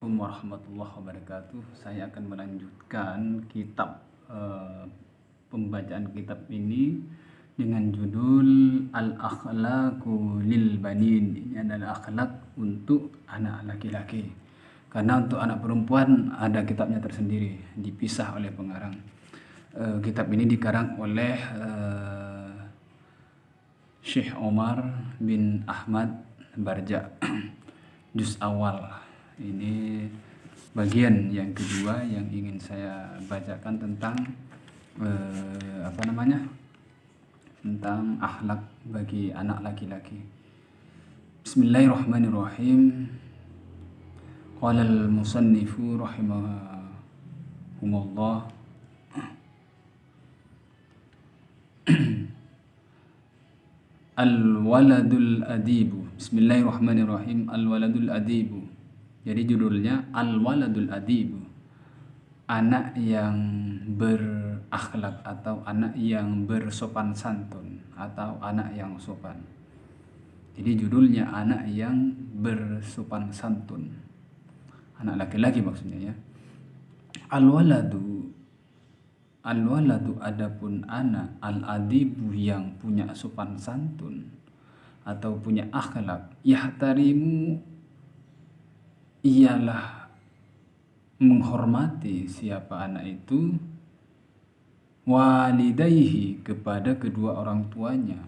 Assalamualaikum warahmatullahi wabarakatuh. Saya akan melanjutkan kitab pembacaan kitab ini dengan judul Al-Akhlaqu lil Banin. Ini adalah akhlak untuk anak laki-laki. Karena untuk anak perempuan ada kitabnya tersendiri, dipisah oleh pengarang. Kitab ini dikarang oleh Syekh Omar bin Ahmad Barja. Juz awal. Ini bagian yang kedua yang ingin saya bacakan tentang tentang akhlak bagi anak laki-laki. Bismillahirrahmanirrahim. Qala al-musannifu rahimahumullah Al-waladul adibu. Bismillahirrahmanirrahim. Al-waladul adibu. Jadi judulnya Al-waladul adibu. Anak yang berakhlak atau anak yang bersopan santun atau anak yang sopan. Jadi judulnya anak yang bersopan santun. Anak laki-laki maksudnya ya. Al-waladu adapun anak al-adibu yang punya sopan santun atau punya akhlak, yahtarimu ialah menghormati siapa anak itu, walidayhi kepada kedua orang tuanya.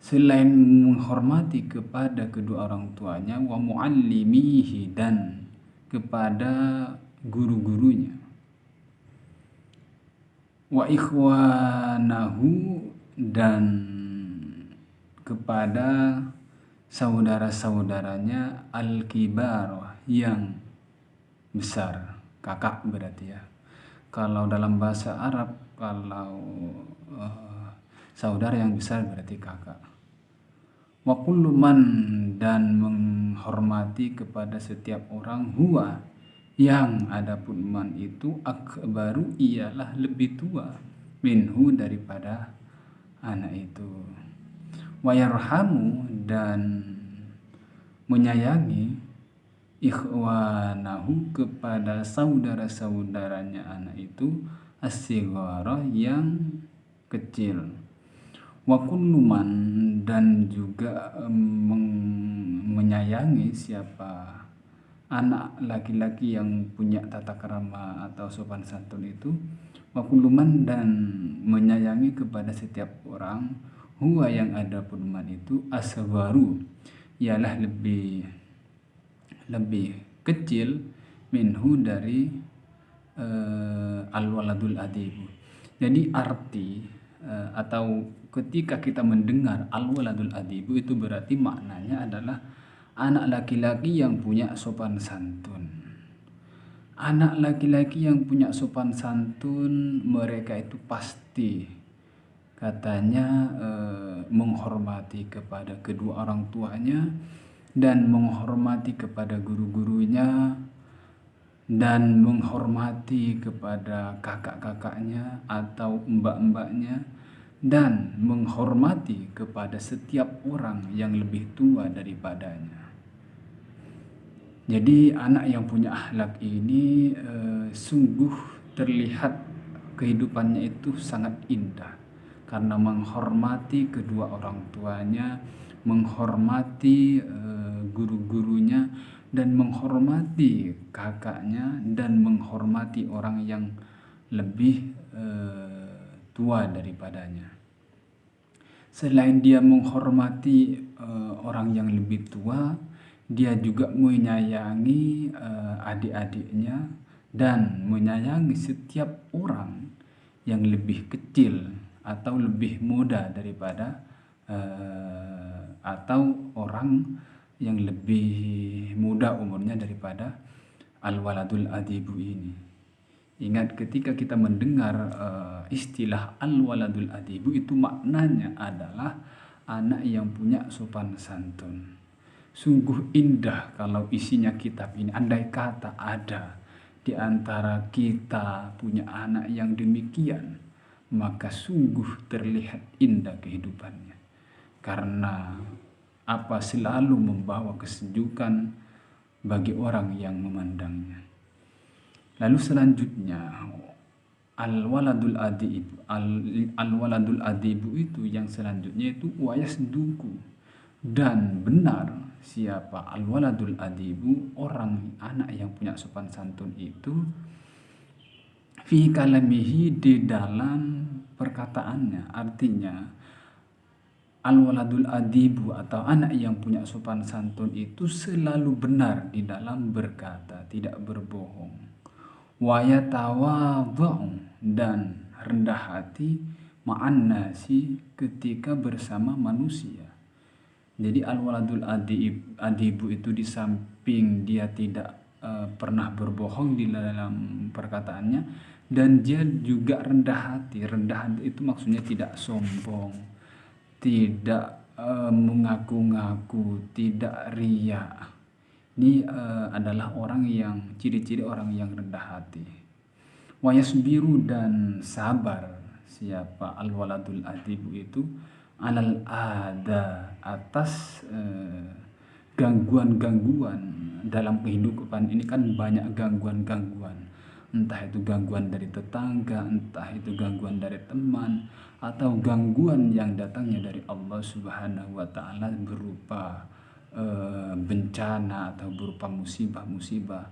Selain menghormati kepada kedua orang tuanya, wa muallimihi dan kepada guru-gurunya, wa ikhwanahu dan kepada saudara-saudaranya al-kibar yang besar, kakak berarti ya. Kalau dalam bahasa Arab, kalau saudara yang besar berarti kakak. Wa kullu man dan menghormati kepada setiap orang, huwa yang adapun man itu akbaru ialah lebih tua, minhu daripada anak itu. Wa yarhamu dan menyayangi ikhwanahu kepada saudara-saudaranya anak itu, as-sighara yang kecil. Wa kullu man dan juga menyayangi siapa anak laki-laki yang punya tata krama atau sopan santun itu, wa kullu man dan menyayangi kepada setiap orang, huwa yang adapun man itu asgharu ialah lebih kecil, minhu dari al-waladul adibu. Jadi arti atau ketika kita mendengar al-waladul adibu itu berarti maknanya adalah anak laki-laki yang punya sopan santun. Anak laki-laki yang punya sopan santun, mereka itu pasti katanya menghormati kepada kedua orang tuanya dan menghormati kepada guru-gurunya dan menghormati kepada kakak-kakaknya atau mbak-mbaknya dan menghormati kepada setiap orang yang lebih tua daripadanya. Jadi anak yang punya akhlak ini sungguh terlihat kehidupannya itu sangat indah karena menghormati kedua orang tuanya, menghormati guru-gurunya dan menghormati kakaknya dan menghormati orang yang lebih tua daripadanya. Selain dia menghormati orang yang lebih tua, dia juga menyayangi adik-adiknya dan menyayangi setiap orang yang lebih kecil atau lebih muda daripada atau orang yang lebih muda umurnya daripada al-waladul adibu ini. Ingat ketika kita mendengar istilah al-waladul adibu itu maknanya adalah anak yang punya sopan santun. Sungguh indah kalau isinya kitab ini. Andai kata ada di antara kita punya anak yang demikian, maka sungguh terlihat indah kehidupannya. Karena selalu membawa kesejukan, bagi orang yang memandangnya. Lalu selanjutnya al-waladul adibu itu yang selanjutnya itu wayasduku, dan benar siapa al-waladul adibu, orang anak yang punya sopan santun itu, fi kalamihi, di dalam perkataannya. Artinya al-waladul adibu atau anak yang punya sopan santun itu selalu benar di dalam berkata, tidak berbohong. Wa yatawadhu, dan rendah hati, ma'an nasi, ketika bersama manusia. Jadi al-waladul adibu itu di samping dia tidak pernah berbohong di dalam perkataannya, dan dia juga rendah hati. Rendah hati itu maksudnya tidak sombong, tidak mengaku-ngaku, tidak riya. Ini adalah orang yang, ciri-ciri orang yang rendah hati. Wa yasbiru, dan sabar siapa al-waladul adibu itu, alal ada, atas gangguan-gangguan dalam kehidupan ini. Kan banyak gangguan-gangguan, entah itu gangguan dari tetangga, entah itu gangguan dari teman, atau gangguan yang datangnya dari Allah Subhanahu wa ta'ala berupa bencana atau berupa musibah-musibah.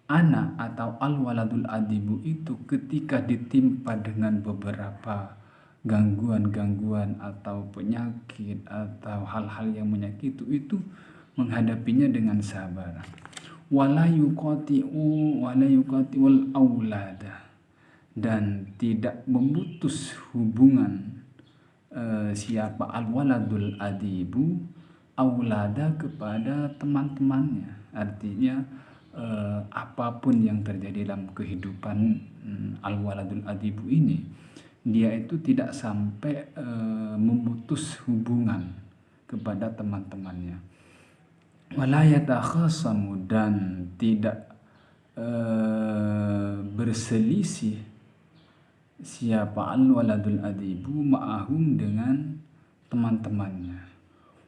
Anak atau al-waladul adibu itu ketika ditimpa dengan beberapa gangguan-gangguan atau penyakit atau hal-hal yang menyakiti itu menghadapinya dengan sabar. Wala yuqati'ul aulada, dan tidak memutus hubungan siapa al-waladul adibu aulada kepada teman-temannya. Artinya apapun yang terjadi dalam kehidupan al-waladul adibu ini, dia itu tidak sampai memutus hubungan kepada teman-temannya. Wala yatakhasamu, dan tidak berselisih siapa al-waladul adibu ma'ahum, dengan teman-temannya.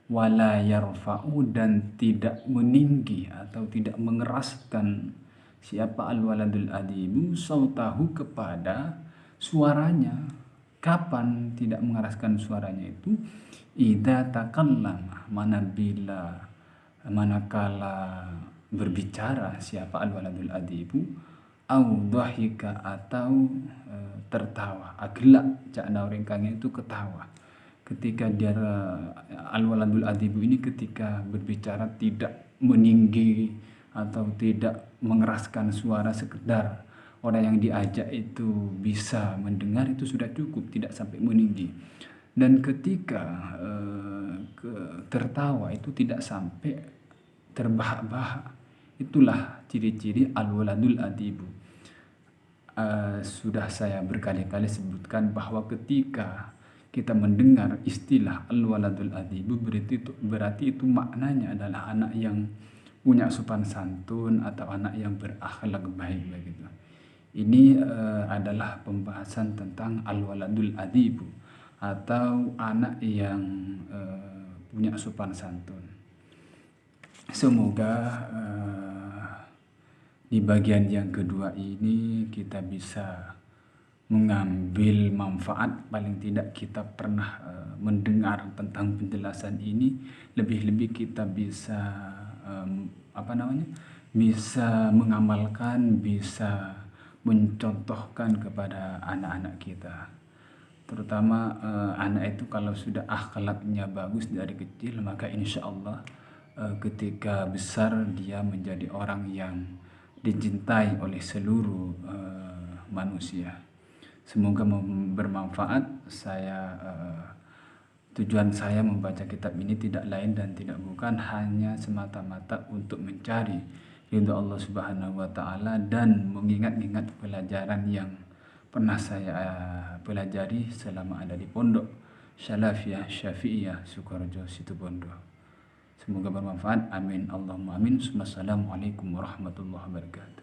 Wala yarfa'u, dan tidak meninggi atau tidak mengeraskan siapa al-waladul adibu sautahu, kepada suaranya. Kapan tidak mengeraskan suaranya itu? Idza takallama, manakala berbicara siapa al-waladul adibu, au dhahika, atau tertawa. Aglak, cak orang kangen itu ketawa. Ketika dia al-waladul adibu ini ketika berbicara tidak meninggi atau tidak mengeraskan suara, sekedar orang yang diajak itu bisa mendengar, itu sudah cukup, tidak sampai meninggi. Dan ketika tertawa itu tidak sampai terbahak-bahak. Itulah ciri-ciri al-waladul adibu. Sudah saya berkali-kali sebutkan bahwa ketika kita mendengar istilah al-waladul adibu, berarti itu maknanya adalah anak yang punya sopan santun atau anak yang berakhlak baik begitu. Ini adalah pembahasan tentang al-waladul adibu atau anak yang punya sopan santun. Semoga di bagian yang kedua ini kita bisa mengambil manfaat. Paling tidak kita pernah mendengar tentang penjelasan ini, lebih-lebih kita bisa bisa mengamalkan, bisa mencontohkan kepada anak-anak kita. Terutama anak itu kalau sudah akhlaknya bagus dari kecil, maka insya Allah ketika besar dia menjadi orang yang dicintai oleh seluruh manusia. Semoga bermanfaat. Tujuan saya membaca kitab ini tidak lain dan tidak bukan hanya semata-mata untuk mencari ridha Allah Subhanahu wa ta'ala dan mengingat-ingat pelajaran yang pernah saya pelajari selama ada di pondok Salafiyah Syafi'iyah Sukoharjo Situbondo. Semoga bermanfaat. Amin Allahumma amin. Wassalamualaikum warahmatullahi wabarakatuh.